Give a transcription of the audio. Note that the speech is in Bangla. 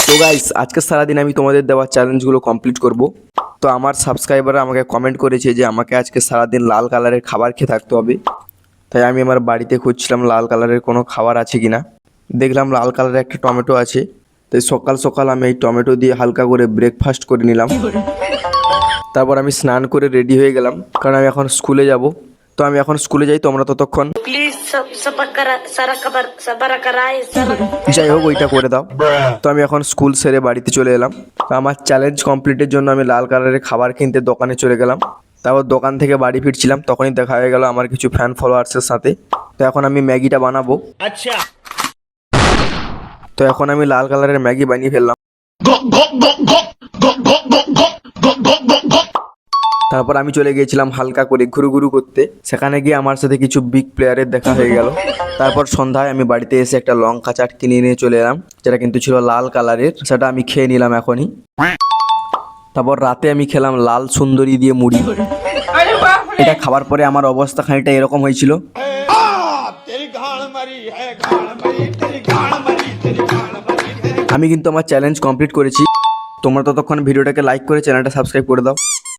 তো গাইস আজকে সারাদিন আমি তোমাদের দেওয়া চ্যালেঞ্জগুলো কমপ্লিট করব। তো আমার সাবস্ক্রাইবাররা আমাকে কমেন্ট করেছে যে আমাকে আজকে সারাদিন লাল কালারের খাবার খেয়ে থাকতে হবে। তাই আমি আমার বাড়িতে খুঁজছিলাম লাল কালারের কোনো খাবার আছে কিনা। দেখলাম লাল কালারের একটা টমেটো আছে। তাই সকাল সকাল আমি এই টমেটো দিয়ে হালকা করে ব্রেকফাস্ট করে নিলাম। তারপর আমি স্নান করে রেডি হয়ে গেলাম, কারণ আমি এখন স্কুলে যাব। তো আমি এখন স্কুলে যাই, তোমরা ততক্ষণ যাই হোক ওইটা করে দাও। তো আমি এখন স্কুল সেরে বাড়িতে চলে এলাম। তো আমার চ্যালেঞ্জ কমপ্লিটের জন্য আমি লাল কালারের খাবার কিনতে দোকানে চলে গেলাম। তারপর দোকান থেকে বাড়ি ফিরছিলাম, তখনই দেখা হয়ে গেল আমার কিছু ফ্যান ফলোয়ার্সের সাথে। তো এখন আমি ম্যাগিটা বানাবো। আচ্ছা, তো এখন আমি লাল কালারের ম্যাগি বানিয়ে ফেললাম। তারপর আমি চলে গিয়েছিলাম হালকা করে ঘুরু করতে। সেখানে গিয়ে আমার সাথে কিছু বিগ প্লেয়ারের দেখা হয়ে গেল। তারপর সন্ধ্যায় আমি বাড়িতে এসে একটা লঙ্কা চাট কিনে নিয়ে চলে এলাম, যেটা কিন্তু ছিল লাল কালারের। সেটা আমি খেয়ে নিলাম এখনই। তারপর রাতে আমি খেলাম লাল সুন্দরী দিয়ে মুড়ি। এটা খাবার পরে আমার অবস্থা খানিকটা এরকম হয়েছিল। আমি কিন্তু আমার চ্যালেঞ্জ কমপ্লিট করেছি। তোমরা ততক্ষণ ভিডিওটাকে লাইক করে চ্যানেলটা সাবস্ক্রাইব করে দাও।